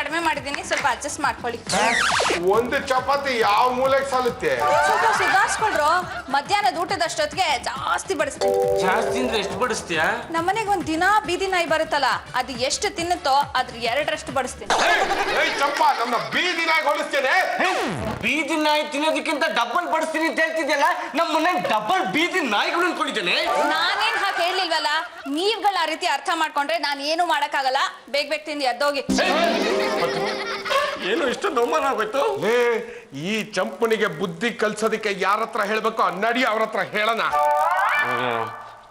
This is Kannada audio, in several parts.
ಕಡಿಮೆ ಮಾಡಿದ್ದೀನಿ, ಸ್ವಲ್ಪ ಅಡ್ಜಸ್ಟ್ ಮಾಡ್ಕೊಳ್ಳಿ. ಒಂದು ಚಪಾತಿ ಯಾವ ಮೂಲೆಗೆ ಸಾಲುತ್ತೆ? ಸ್ವಲ್ಪ ಸುಧಾರಿಸ್ಕೊಳ್ರು. ಮಧ್ಯಾಹ್ನದ ಊಟದಷ್ಟೊತ್ತಿಗೆ ಜಾಸ್ತಿ ಬಡಿಸ್ತೀನಿ. ಜಾಸ್ತಿ ಅಂದ್ರೆ ಎಷ್ಟು ಬಡಿಸ್ತೀಯಾ? ನಮ್ಮನೆಗೆ ಒಂದ್ ದಿನ ಬೀದಿ ನಾಯಿ ಬರುತ್ತಲ್ಲ, ಅದು ಎಷ್ಟು ತಿನ್ನುತ್ತೋ ಅದ್ರ 2ರಷ್ಟು ಬಡಿಸ್ತೀನಿ. ಚಂಪಾ, ನಮ್ಮ ಬೀದಿ ನಾಯಿ ಹೊಲಿಸ್ತೇನೆ. ಬೀದಿ ನಾಯಿ ತಿನ್ನೋದಕ್ಕಿಂತ ಡಬಲ್ ಬಡಿಸ್ತೀನಿ ಅಂತ ಹೇಳ್ತಿದ್ಯಲ್ಲ, ನಮ್ಮ ಮನೆ ಡಬಲ್ ಬೀದಿ ನಾಯಿಗಳು ಅನ್ಕೊಂಡಿದ್ದೇನೆ. ನಾನೇನ್ ಹಾಕಿ ಹೇಳಿಲ್ವಲ್ಲ, ನೀವ್ಗಳ ಆ ರೀತಿ ಅರ್ಥ ಮಾಡ್ಕೊಂಡ್ರೆ ನಾನು ಏನು ಮಾಡಕ್ಕಾಗಲ್ಲ. ಬೇಗ ಬೇಗ ತಿಂದು ಎದ್ದೋಗಿ. ಏನು ಇಷ್ಟೊಂದು ಅವಮಾನ ಆಗೋಯ್ತು? ಈ ಚಂಪನಿಗೆ ಬುದ್ಧಿ ಕಲ್ಸೋದಕ್ಕೆ ಯಾರ ಹತ್ರ ಹೇಳ್ಬೇಕೋ ನಡಿ, ಅವ್ರ ಹತ್ರ ಹೇಳೋಣ.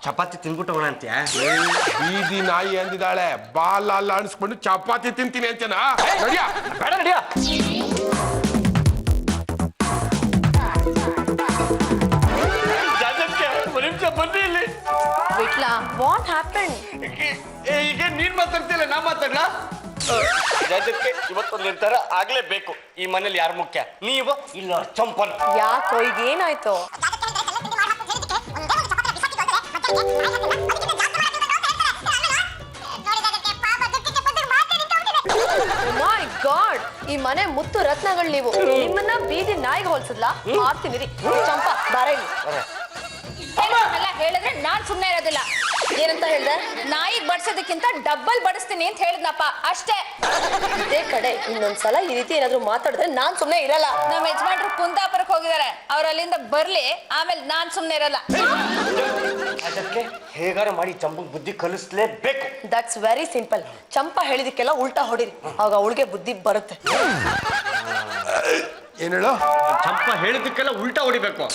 ಚಪಾತಿ ತಿನ್ಬಿಟ್ಟು ಹೋಗೋಣ ಅಂತ್ಯಾ? ಬೀದಿ ನಾಯಿ ಅಂದಿದ್ದಾಳೆ, ಬಾಲ ಅಲ್ಲ ಅನ್ಸ್ಕೊಂಡು ಚಪಾತಿ ತಿಂತೀನಿ ಅಂತೇನ? ನಡಿಯ ಬೇಡ, ನಡಿಯ. ಬನ್ನಿ ಇಲ್ಲಿ. Vitla, what happen? ಈಗ ನೀನ್ ಮಾತಾಡ್ತಿಲ್ಲ, ನಾ ಮಾತಾಡ್ಲಾ? ರಾಜಕ್ಕೆ ಇವತ್ತೊಂದು ನಿರ್ಧಾರ ಆಗ್ಲೇಬೇಕು. ಈ ಮನೇಲಿ ಯಾರು ಮುಖ್ಯ, ನೀವು ಇಲ್ಲ ಚಂಪನ್? ಯಾಕೋ, ಈಗ ಏನಾಯ್ತು? ಮೈ ಗಾಡ್, ಈ ಮನೆ ಮುತ್ತು ರತ್ನಗಳು ನೀವು. ನಿಮ್ಮನ್ನ ಬೀದಿ ನಾಯಿಗೆ ಹೋಲ್ಸದ್ಲಾ? ಮಾಡ್ತೀನಿ ರೀ. ಚಂಪಾ, ಬಾರ ಇಲ್ಲಿ. ಹೇಳಿದ್ರೆ ನಾನ್ ಸುಮ್ನೆ ಇರೋದಿಲ್ಲ. ಏನಂತ ಹೇಳ್ದೆ? ನಾಯಿಗ್ ಬಡ್ಸೋದಕ್ಕಿಂತ ಡಬ್ಬಲ್ ಬಡಿಸ್ತೀನಿ ಅಂತ ಹೇಳಿದ್ನಪ್ಪ, ಅಷ್ಟೇ. ಇದೇ ಕಡೆ ಇನ್ನೊಂದ್ಸಲ ಈ ರೀತಿ ಏನಾದ್ರು ಮಾತಾಡಿದ್ರೆ ನಾನ್ ಸುಮ್ನೆ ಇರಲ್ಲ. ನಮ್ಮ ಯಜಮಾನ್ರು ಕುಂದಾಪುರಕ್ಕೆ ಹೋಗಿದ್ದಾರೆ, ಅವ್ರ ಅಲ್ಲಿಂದ ಬರ್ಲಿ, ಆಮೇಲೆ ನಾನ್ ಸುಮ್ನೆ ಇರಲ್ಲ. ಅದಕ್ಕೆ ಹೇಗಾರ ಮಾಡಿ ಚಂಪಂಗ್ ಬುದ್ಧಿ ಕಲಿಸ್ಲೇಬೇಕು. That's very simple. ಚಂಪಾ ಹೇಳಿದಕ್ಕೆಲ್ಲ ಉಲ್ಟಾ ಹೊಡಿರಿ, ಆಗ ಅವಳಿಗೆ ಬುದ್ಧಿ ಬರುತ್ತೆ. ಏನ್ ಹೇಳು? ಚಂಪಾ ಹೇಳಿದಕ್ಕೆಲ್ಲ ಉಲ್ಟಾ ಹೊಡಿಬೇಕು.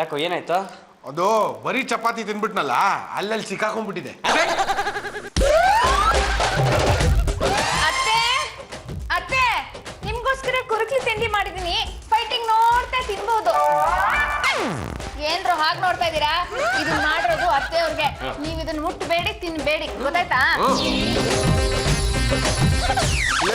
ಯಾಕೋ, ಏನಾಯ್ತು? ಅದು ಬರೀ ಚಪಾತಿ ತಿನ್ಬಿಟ್ನಲ್ಲ, ಅಲ್ಲಲ್ಲಿ ಸಿಕ್ಕಾಕೊಂಡ್ಬಿಟ್ಟಿದೆ. ಅತ್ತೆ, ಅತ್ತೆ, ನಿಮ್ಗೋಸ್ಕರ ಕುರುಕ್ಲಿ ತಿಂಡಿ ಮಾಡಿದೀನಿ. ಫೈಟಿಂಗ್ ನೋಡ್ತಾ ತಿನ್ಬಹುದು. ಏನ್ರು ಹಾಗೆ ನೋಡ್ತಾ ಇದ್ದೀರಾ? ಇದನ್ನ ಮಾಡಿರೋದು ಅತ್ತೆ ಅವ್ರಿಗೆ. ನೀವ್ ಇದನ್ನ ಮುಟ್ಟಬೇಡಿ, ತಿನ್ಬೇಡಿ, ಗೊತ್ತಾಯ್ತಾ?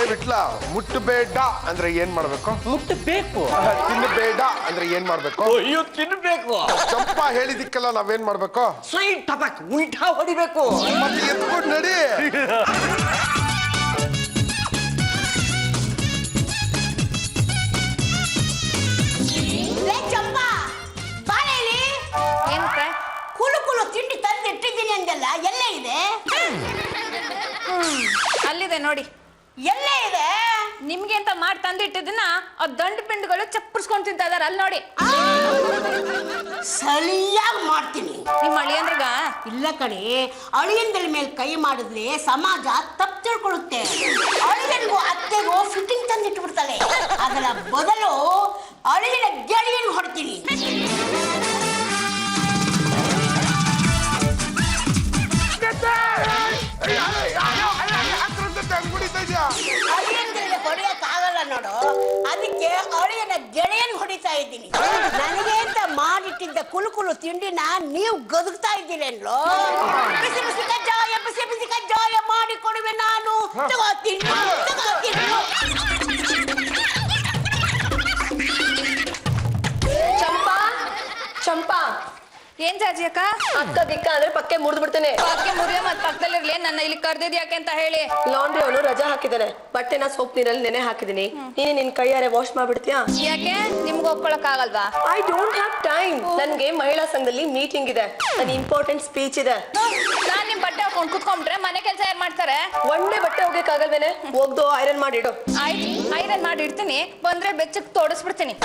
ಬಿಟ್ಲ, ಮುಟ್ಟಬೇಡ ಅಂದ್ರೆ ಏನ್ ಮಾಡ್ಬೇಕು? ಮುಟ್ಟಬೇಕು. ತಿನ್ನಬೇಡ ಅಂದ್ರೆ ಏನ್ ಮಾಡ್ಬೇಕು? ಅಯ್ಯೋ, ತಿನ್ಬೇಕು. ಚಂಪಾ ಹೇಳಿದಿಕ್ಕೆಲ್ಲ ನಾವೇನ್ ಮಾಡ್ಬೇಕು? ಸೈಡ್ ಟಪಾಕ್ ಉಲ್ಟಾ ಹೊಡಿಬೇಕು. ಮತ್ತೆ ಎತ್ಕೊಂಡು ನಡಿ. ಚಂಪಾ, ಬಾಳೆಲಿ ಏನಂತೆ? ಕುಲು ಕುಲು ತಿಂಡಿ ತಂದಿಟ್ಟಿದ್ದೀನಿ ಅಂದಲ್ಲ, ಎಲ್ಲೇ ಇದೆ? ಅಲ್ಲಿದೆ ನೋಡಿ. ಎಲ್ಲೇ ಇದೆ? ನಿಮ್ಗೆ ಅಂತ ಮಾಡಿ ತಂದಿಟ್ಟಿದ್ದನ್ನ ಆ ದಂಡ ಪಿಂಡ್ಗಳು ಚಪ್ಪರ್ಸ್ಕೊಂಡ್ ತಿಂತ ಇದಾರೆ, ಅಲ್ಲಿ ನೋಡಿ. ಸರಿಯಾಗಿ ಮಾಡ್ತೀನಿ. ನಿಮ್ಮ ಅಳಿಯಂದ್ರಗ? ಇಲ್ಲ ಕಡೆ, ಅಳಿಯಂದ್ರ ಮೇಲೆ ಕೈ ಮಾಡಿದ್ರೆ ಸಮಾಜ ತಪ್ಪು ತಿಳ್ಕೊಳ್ಳುತ್ತೆ. ಅಳಿಯನ್ಗೂ ಅತ್ತೆಗೂ ಫಿಟ್ಟಿಂಗ್ ತಂದಿಟ್ಟು ಬಿಡ್ತಾಳೆ. ಅದರ ಬದಲು ಅಳಿಯನ ಗೆಳೆಯನ್ ಹೊಡ್ತೀನಿ. ಅಳಿಯಂದ್ರಿಗೆ ಹೊಡೆಯಕ್ಕಾಗಲ್ಲ ನೋಡು, ಅದಕ್ಕೆ ಅಳಿಯನ ಗೆಳೆಯನ್ ಹೊಡಿತಾ ಇದ್ದೀನಿ. ನನಗೆ ಅಂತ ಮಾಡಿಟ್ಟಿದ್ದ ಕುಲು ತಿಂಡಿನ ನೀವು ಗದಗ್ತಾ ಇದ್ದೀರೇನ್ಲೋ? ಬಿಸಿ ಬಿಸಿ ಕಜ್ಜಾಯ ಮಾಡಿ ಕೊಡುವೆ ನಾನು. ತಗೋತೀನಿ. ಚಂಪಾ, ಚಂಪಾ, ಏನ್ ಜಾಜಿ ಅಕ್ಕ? ಅಕ್ಕ ದಿಕ್ಕ ಅಂದ್ರೆ ಪಕ್ಕೆ ಮುರಿದು ಬಿಡ್ತೇನೆ. ಪಾಕೆ ಮುರಿಯ ಮತ್ ಪಕ್ಕದಲ್ಲಿರ್ಲಿ, ನನ್ನ ಇಲ್ಲಿ ಕರ್ದಿದ್ ಯಾಕೆ ಅಂತ ಹೇಳಿ. ಲಾಂಡ್ರಿ ಅವನು ರಜಾ ಹಾಕಿದ್ದಾನೆ, ಬಟ್ಟೆನ ಸೋಪ್ ನೀರಲ್ಲಿ ನೆನೆ ಹಾಕಿದೀನಿ. ನೀನೆ ನಿನ್ ಕೈಯಾರೆ ವಾಶ್ ಮಾಡ್ಬಿಡ್ತೀಯಾ? ಯಾಕೆ, ನಿಮ್ಗೆ ಒಪ್ಕೊಳಕ್ ಆಗಲ್ವಾ? I don't have time. ನನ್ಗೆ ಮಹಿಳಾ ಸಂಘದಲ್ಲಿ ಮೀಟಿಂಗ್ ಇದೆ, ನನ್ನ ಇಂಪಾರ್ಟೆಂಟ್ ಸ್ಪೀಚ್ ಇದೆ. ನಾನ್ ನಿಮ್ ಬಟ್ಟೆ ಹಾಕೊಂಡ್ ಕುತ್ಕೊಂಡ್ರೆ ಮನೆ ಕೆಲಸ ಯಾರು ಮಾಡ್ತಾರೆ? ಒಂದೇ ಬಟ್ಟೆ ಹೋಗಕ್ಕಾಗಲ್ವೇನೆ? ಹೋಗ್ದು ಐರನ್ ಮಾಡಿಡು. ಆಯ್ತು, ಐರನ್ ಮಾಡಿ ಇಡ್ತೀನಿ. ಬಂದ್ರೆ ಬೆಚ್ಚಕ್ ತೋಡಿಸ್ಬಿಡ್ತೀನಿ.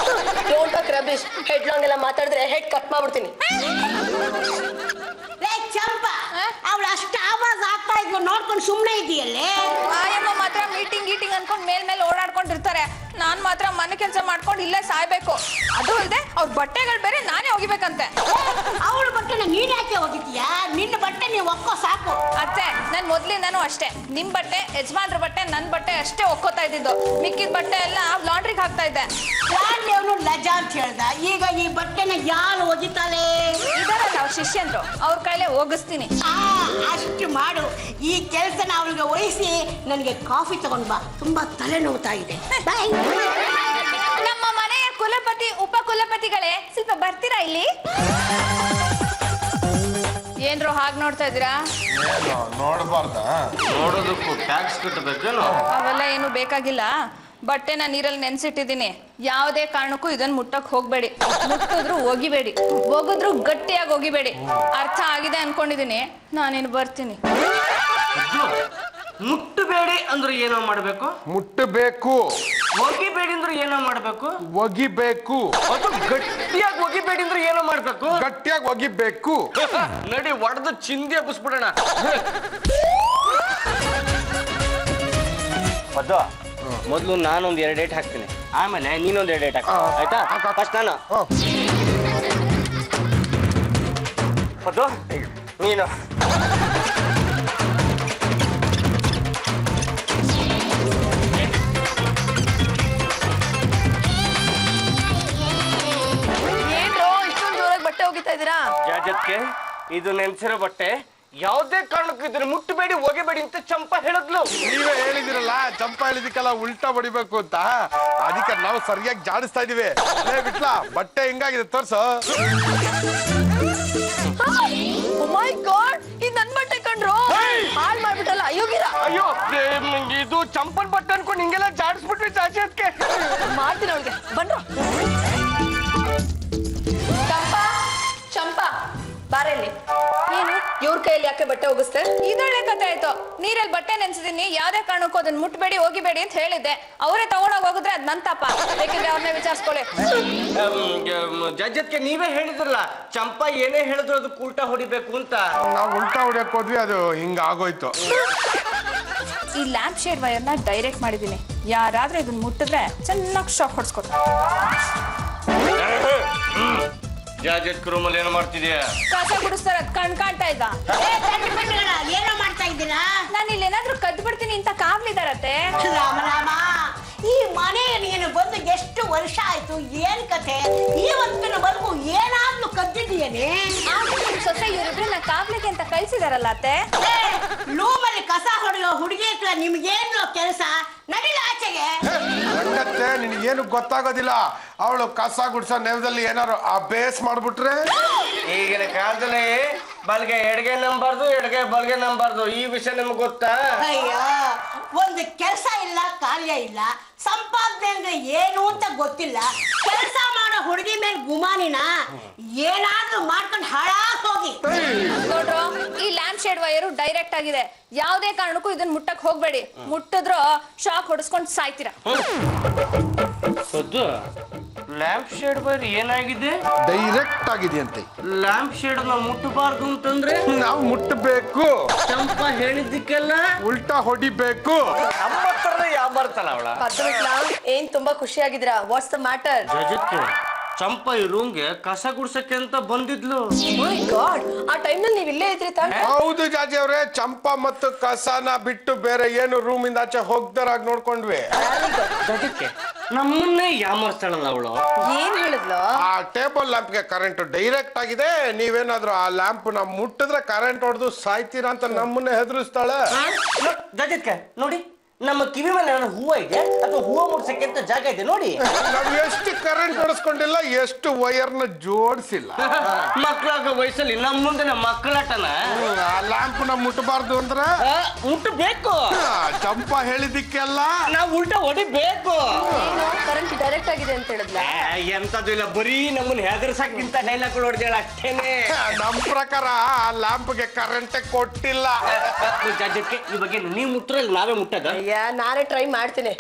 Don't talk rubbish. Headlong ಎಲ್ಲ ಮಾತಾಡಿದ್ರೆ ಹೆಡ್ ಕಟ್ ಮಾಡ್ಬಿಡ್ತೀನಿ. ಚಂಪಾ, ಅವಳು ಅಷ್ಟು ಆವಾಜ್ ಆಗ್ತಾ ಇದ್ಲು ನೋಡ್ಕೊಂಡು ಸುಮ್ಮನೆ ಇದೆಯಲ್ಲೇ? ಆಯಮ್ಮ ಮಾತ್ರ ಮೀಟಿಂಗ್ ಅನ್ಕೊಂಡ್ ಮೇಲ್ ಓಡಾಡ್ಕೊಂಡಿರ್ತಾರೆ. ನಾನ್ ಮಾತ್ರ ಮನೆ ಕೆಲಸ ಮಾಡ್ಕೊಂಡು ಇಲ್ಲೇ ಸಾಯ್ಬೇಕು. ಅದು ಅಲ್ಲದೆ ಅವ್ರ ಬಟ್ಟೆಗಳು ಬೇರೆ ನಾನೇ ಒಗಿಬೇಕಂತೆ. ಅವಳ ಬಟ್ಟೆನ ನೀನ್ ಯಾಕೆ ಒಗಿತೀಯಾ? ನಿನ್ನ ಬಟ್ಟೆ ನೀವು ಒಕ್ಕೋ ಸಾಕು. ಅತ್ತೆ, ನನ್ ಮೊದ್ಲಿಂದಾನು ಅಷ್ಟೇ. ನಿಮ್ ಬಟ್ಟೆ, ಯಜಮಾನ್ರ ಬಟ್ಟೆ, ನನ್ ಬಟ್ಟೆ ಅಷ್ಟೇ ಒಕ್ಕೋತಾ ಇದ್ದಿದ್ದು. ಮಿಕ್ಕಿದ ಬಟ್ಟೆ ಎಲ್ಲ ಲಾಂಡ್ರಿಗೆ ಹಾಕ್ತಾ ಇದ್ದೆ. ಅವನು ಲಜಾ ಅಂತ ಹೇಳ್ದ. ಈಗ ಈ ಬಟ್ಟೆನ ಯಾರು ಒಗಿತಾಳೆ? ಇದಾರಲ್ಲ ಅವ್ರ ಶಿಷ್ಯಂದ್ರು, ಅವ್ರ ಕೈಲೇ ಒಗಿಸ್ತೀನಿ. ಅಷ್ಟು ಮಾಡು. ಈ ಕೆಲಸನ ಅವಳಿಗೆ ವಹಿಸಿ ನನಗೆ ಕಾಫಿ ತಗೊಂಡ್ ಬಾ, ತುಂಬಾ ತಲೆ ನೋವ್ತಾ ಇದೆ. ಬಾಯ್. ನಮ್ಮ ಮನೆಯ ಕುಲಪತಿ ಉಪ ಕುಲಪತಿಗಳೇ, ಸ್ವಲ್ಪ ಬರ್ತೀರಾ ಇಲ್ಲಿ? ಏನ್ರೋ ಹಾಗೆ ನೋಡ್ತಾ ಇದ್ದೀರಾ? ಏನು ನೋಡಬಾರ್ದ? ನೋಡೋದಕ್ಕೂ ಟ್ಯಾಕ್ಸ್ ಕಟ್ಟಬೇಕೇನು? ಅವೆಲ್ಲ ಏನು ಬೇಕಾಗಿಲ್ಲ. ಬಟ್ಟೆನ ನೀರಲ್ಲಿ ನೆನ್ಸಿಟ್ಟಿದ್ದೀನಿ. ಯಾವುದೇ ಕಾರಣಕ್ಕೂ ಇದನ್ನ ಮುಟ್ಟಕ್ ಹೋಗ್ಬೇಡಿ. ಮುಟ್ಟಿದ್ರು ಒಗಿಬೇಡಿ, ಒಗಿದ್ರು ಗಟ್ಟಿಯಾಗಿ ಒಗಿಬೇಡಿ. ಅರ್ಥ ಆಗಿದೆ ಅನ್ಕೊಂಡಿದೀನಿ. ನಾನೇನು ಬರ್ತೀನಿ. ಮುಟ್ಟಬೇಡಿ ಅಂದ್ರೆ ಏನೋ ಮಾಡ್ಬೇಕು, ಮುಟ್ಟಬೇಕು. ಒಗಿಬೇಡಿ ಅಂದ್ರೆ ಏನೋ ಮಾಡ್ಬೇಕು, ಒಗಿಬೇಕು. ಅದು ಗಟ್ಟಿಯಾಗಿ ಒಗಿಬೇಡಿ ಅಂದ್ರೆ ಏನೋ ಮಾಡ್ಬೇಕು, ಗಟ್ಟಿಯಾಗಿ ಒಗಿಬೇಕು. ನಡಿ ಒಡೆದು ಚಿಂದಿ ಹಬ್ಬಿಸ್ಬಿಡೋಣ. ಮದ್ದು ಮೊದಲು ನಾನೊಂದು 2 ಡೇಟ್ ಹಾಕ್ತೀನಿ, ಆಮೇಲೆ ನೀನೊಂದು 2 ಡೇಟ್ ಹಾಕ್ತೀನಿ. ಆಯ್ತಾ? ಫಸ್ಟ್ ನಾನು. ಮದ್ದು ನೀನು. ಏನ್ರೋ ಇಷ್ಟೊಂದು ಜೋರಾಗಿ ಬಟ್ಟೆ ಹೋಗಿತಾ ಇದ್ದೀರಾ? ಜಾಜತ್ಗೆ ಇದು ನೆನ್ಸಿರೋ ಬಟ್ಟೆ, ಯಾವುದೇ ಕಾರಣಕ್ಕೂ ಇದನ್ನ ಮುಟ್ಟಬೇಡಿ ಒಗೆಬೇಡಿ ಅಂತ ಚಂಪಾ ಹೇಳಿದ್ಲು. ನೀವೇ ಹೇಳಿದಿರಲ್ಲ ಚಂಪ ಹೇಳಿದಕ್ಕೆಲ್ಲ ಉಲ್ಟಾ ಬಡಿಬೇಕು ಅಂತ, ಅದಕ್ಕೆ ನಾವು ಸರಿಯಾಗಿ ಜಾಡಿಸ್ತಾ ಇದೀವಿ. ಬಿಟ್ಲ ಬಟ್ಟೆ ಹಿಂಗಾಗಿದೆ ತೋರ್ಸು. Oh my God! ಇದು ನನ್ ಬಟ್ಟೆ ಕಣ್ರೋ, ಹಾಳ್ ಮಾಡ್ಬಿಟ್ಟಲ್ಲ ಅಯ್ಯೋಗಿರ. ಅಯ್ಯೋ ಇದು ಚಂಪನ್ ಬಟ್ಟೆ ಅನ್ಕೊಂಡು ಹಿಂಗೆಲ್ಲ ಜಾಡಿಸ್ಬಿಟ್ವಿ ಜಾಜತ್ಗೆ. ಮಾಡ್ತೀನಿ ಅವಳಿಗೆ, ಬನ್ರೋ. ಚಂಪಾ, ಚಂಪಾ ಬಾರಲ್ಲಿ. ಏನು ಇವ್ರ ಕೈಯಲ್ಲಿ ಯಾಕೆ ಬಟ್ಟೆ ಹೋಗಿಸ್ತೆ? ಇದೊಳ್ಳೆ ಕತೆ ಆಯ್ತು. ನೀರಲ್ಲಿ ಬಟ್ಟೆ ನೆನ್ಸಿದೀನಿ, ಯಾವ್ದೇ ಕಾರಣಕ್ಕೂ ಅದನ್ನ ಮುಟ್ಬೇಡಿ ಹೋಗಿಬೇಡಿ ಅಂತ ಹೇಳಿದ್ದೆ. ಅವರೇ ತಗೊಂಡೋಗಿ ಹೋಗಿದ್ರೆ ಅದ್ ನನ್ ತಪ್ಪ. ಬೇಕಿದ್ರೆ ಅವ್ರನ್ನೇ ವಿಚಾರಿಸ್ಕೊಳ್ಳಿ. ಜಜ್ಜತ್ಗೆ ನೀವೇ ಹೇಳಿದ್ರಲ್ಲ ಚಂಪಾ ಏನೇ ಹೇಳಿದ್ರು ಅದು ಉಲ್ಟಾ ಹೊಡಿಬೇಕು ಅಂತ. ನಾವು ಉಲ್ಟಾ ಹೊಡಿಯಕ್ ಹೋದ್ವಿ, ಅದು ಹಿಂಗ ಆಗೋಯ್ತು. ಈ ಲ್ಯಾಂಪ್ ಶೇಡ್ ವೈರ್ನ ಡೈರೆಕ್ಟ್ ಮಾಡಿದೀನಿ. ಯಾರಾದ್ರೂ ಇದನ್ನ ಮುಟ್ಟಿದ್ರೆ ಚೆನ್ನಾಗಿ ಶಾಕ್ ಹೊಡ್ಸ್ಕೊತಾರೆ. ಜಾಜತ್ ರೂಮಲ್ಲಿ ಏನು ಮಾಡ್ತಿದ್ಯಾ? ಕಸ ಗುಡಿಸ್ತಾರ, ಕಣ್ ಕಾಣ್ತಾ ಇದ್ದ. ಏನೋ ಮಾಡ್ತಾ ಇದ್ದೀರಾ? ನಾನು ಇಲ್ಲಿ ಏನಾದ್ರೂ ಕದ್ದು ಬಿಡ್ತೀನಿ ಅಂತ ಕಾವ್ಲಿದಾರತ್ತೆ. ರಾಮ ರಾಮ, ಈ ಮನೆ ನೀನು ಬಂದು ಎಷ್ಟು ವರ್ಷ ಆಯ್ತು? ಏನ್ ಕಥೆ? ಇವತ್ತಿನವರೆಗೂ ಏನಾದ್ರೂ ಕದ್ದಿದೀಯೇನೆ? ಸೊಸೆ ಇವರಿಬ್ರನ್ನ ಕಾವ್ಲಿಗೆ ಅಂತ ಕಳ್ಸಿದಾರಲ್ಲ ಅತ್ತೆ. ಲೂಮಲ್ಲಿ ಕಸ ಹೊಡೆಯೋ ಹುಡುಗಿ ಹತ್ರ ನಿಮ್ಗೇನು ಕೆಲಸ? ನಡಿಲ ಆಚೆಗೆ. ರಂಗತ್ತೆ ನಿನಗೇನು ಗೊತ್ತಾಗೋದಿಲ್ಲ. ಅವಳು ಕಸ ಗುಡ್ಸೋ ನೆವದಲ್ಲಿ ಏನಾರು ಅಭ್ಯಾಸ ಮಾಡ್ಬಿಟ್ರೆ, ಈಗಿನ ಕಾಲದಲ್ಲಿ ಬಲ್ಗೆ ಎಡಗೆ ನಂಬಾರ್ದು, ಎಡಗೆ ಬಲ್ಗೆ ನಂಬಾರ್ದು. ಈ ವಿಷಯ ನಿಮ್ಗೆ ಗೊತ್ತಾ? ಅಯ್ಯೋ, ಒಂದು ಕೆಲಸ ಇಲ್ಲ, ಕಾರ್ಯ ಇಲ್ಲ, ಸಂಪಾದನೆ ಅಂದ್ರೆ ಏನು ಅಂತ ಗೊತ್ತಿಲ್ಲ. ಕೆಲಸ ಮಾಡೋ ಹುಡುಗಿ ಮೇಲೆ ಗುಮಾನಿನ ಏನಾದ್ರೂ ಮಾಡ್ಕೊಂಡು ಹಾಳಾಗ್ ಹೋಗಿ. ನೋಡ್ರು, ಈ ಲ್ಯಾಂಪ್ ಶೇಡ್ ವೈರು ಡೈರೆಕ್ಟ್ ಆಗಿದೆ. ಯಾವುದೇ ಕಾರಣಕ್ಕೂ ಇದನ್ನ ಮುಟ್ಟಕ್ ಹೋಗ್ಬೇಡಿ. ಮುಟ್ಟಿದ್ರು ಶಾಕ್ ಹೊಡಿಸ್ಕೊಂಡು ಸಾಯ್ತೀರಾ. ಲ್ಯಾಂಪ್ ಶೇಡ್ ಬೈರ್ ಏನಾಗಿದೆ? ಡೈರೆಕ್ಟ್ ಆಗಿದೆಯಂತೆ. ಲ್ಯಾಂಪ್ ಶೇಡ್ ನ ಮುಟ್ಟಬಾರ್ದು ಅಂತಂದ್ರೆ ನಾವು ಮುಟ್ಟಬೇಕು. ಚಂಪಾ ಹೇಳಿದ್ದಕ್ಕೆಲ್ಲ ಉಲ್ಟಾ ಹೊಡಿಬೇಕು. ನಮ್ಮ ಹತ್ರ ಯಾವ ಬರ್ತಲ್ಲ ಅವಳ. ಏನ್ ತುಂಬಾ ಖುಷಿಯಾಗಿದ್ದೀರಾ? What's the matter? ಜಜಕ್ಕೆ ಚಂಪಾ ಈ ರೂಮ್ಗೆ ಕಸ ಗುಡ್ಸಕ್ಕೆ ಅಂತ ಬಂದಿದ್ಲು. ಮೈ ಗಾಡ್, ಆ ಟೈಮ್ನಲ್ಲಿ ನೀವು ಇಲ್ಲೇ ಇದ್ರಿ ತಾನೆ? ಹೌದು ಜಾಜಿ ಅವ್ರೆ, ಚಂಪಾ ಮತ್ತು ಕಸನ ಬಿಟ್ಟು ಬೇರೆ ಏನು ರೂಮ್ ಇಂದ ಆಚೆ ಹೋಗ್ದಾರಾಗಿ ನೋಡ್ಕೊಂಡ್ವಿ. ಜಜಕ್ಕೆ ನಮ್ಮನ್ನೇ ಯಾಮರ್ಸ್ತಾಳಲ್ಲ ಅವಳು. ಏನ್ ಹೇಳಿದ್ಲು? ಆ ಟೇಬಲ್ ಲ್ಯಾಂಪ್ಗೆ ಕರೆಂಟ್ ಡೈರೆಕ್ಟ್ ಆಗಿದೆ, ನೀವೇನಾದ್ರೂ ಆ ಲ್ಯಾಂಪ್ ನ ಮುಟ್ಟಿದ್ರೆ ಕರೆಂಟ್ ಹೊಡೆದು ಸಾಯ್ತೀರಾ ಅಂತ ನಮ್ಮನ್ನೇ ಹೆದರಿಸ್ತಾಳೆ. ಜಜಕ್ಕೆ ನೋಡಿ, ನಮ್ಮ ಕಿವಿ ಮೇಲೆ ಹೂವ ಇದೆ ಅಥವಾ ಹೂವ ಮುಡ್ಸಕ್ಕೆ ಅಂತ ಜಾಗ ಇದೆ ನೋಡಿ. ನಾವು ಎಷ್ಟು ಕರೆಂಟ್ ಹೊಡೆಸ್ಕೊಂಡಿಲ್ಲ, ಎಷ್ಟು ವೈರ್ನ ಜೋಡಿಸಿಲ್ಲ. ಮಕ್ಕಳಾಗ ವಯಸ್ಸಲ್ಲಿ ನಮ್ಮ ಮುಂದೆ ಮಕ್ಕಳಾಟನ ಆ ಲ್ಯಾಂಪ್ ನ ಮುಟ್ಟಬಾರ್ದು ಅಂದ್ರೆ ಮುಟ್ಟಬೇಕು. ಚಂಪಾ ಹೇಳಿದ್ದಕ್ಕೆಲ್ಲ ನಾವು ಉಲ್ಟಾ ಹೊಡಿಬೇಕು. ಏನು ಕರೆಂಟ್ ಡೈರೆಕ್ಟ್ ಆಗಿದೆ ಅಂತ ಹೇಳಿದ್ಲ? ಎಂತದ್ದು ಇಲ್ಲ, ಬರೀ ನಮ್ಮನ್ನ ಹೆದರ್ಸಕ್ಕಿಂತ ಡೈಲಾಗ್ಗಳು ಹೊಡೆದೇಳ ಅಷ್ಟೇನೆ. ನಮ್ ಪ್ರಕಾರ ಆ ಲ್ಯಾಂಪ್ಗೆ ಕರೆಂಟ್ ಕೊಟ್ಟಿಲ್ಲ. ಜಜ್ಜಕ್ಕೆ ಈ ಬಗ್ಗೆ ನೀವು ಮುಟ್ಟರಲ್ಲಿ ನಾವೇ ಮುಟ್ಟದ? ನಾನೇ ಟ್ರೈ ಮಾಡ್ತೀನಿ.